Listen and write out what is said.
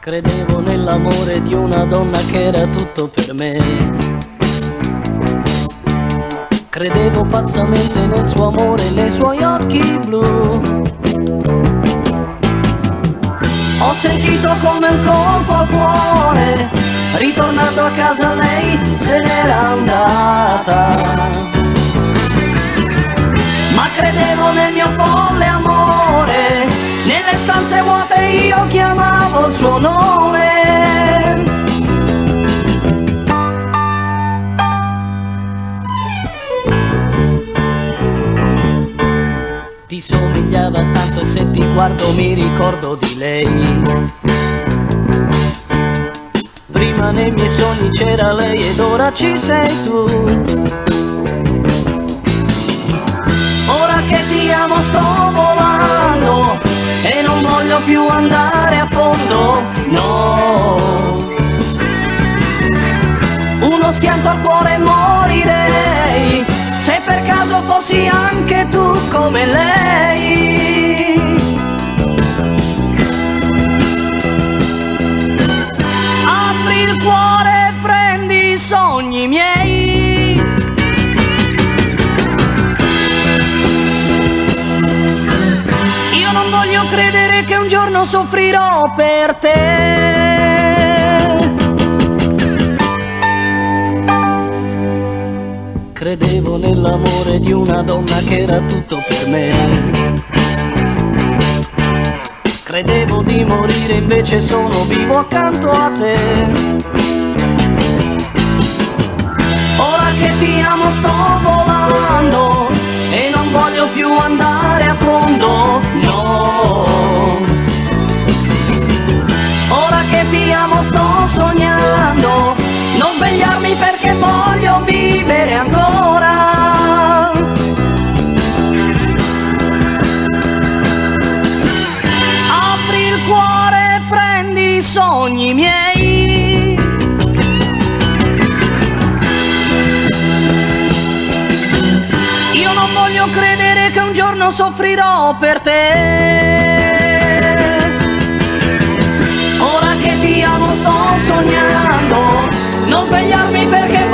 Credevo nell'amore di una donna che era tutto per me. Credevo pazzamente nel suo amore e nei suoi occhi blu. Ho sentito come un colpo al cuore, ritornato a casa lei se n'era andata. Ma credevo nel mio folle amore, nelle stanze vuote io chiamavo il suo nome. Ti somigliava tanto e se ti guardo mi ricordo di lei. Prima nei miei sogni c'era lei ed ora ci sei tu. Ora che ti amo sto volando e non voglio più andare a fondo, no. Uno schianto al cuore e morirei, se per caso fossi anche tu come lei. Apri il cuore e prendi i sogni miei. Io non voglio credere che un giorno soffrirò per te. Credevo nell'amore di una donna che era tutto per me. Credevo di morire, invece sono vivo accanto a te. Ora che ti amo sto volando e non voglio più andare a fondo, no. Ora che ti amo sto sognando, non svegliarmi perché voglio vivere ancora. Apri il cuore e prendi i sogni miei. Io non voglio credere che un giorno soffrirò per te. Ora che ti amo sto sognando, non svegliarmi perché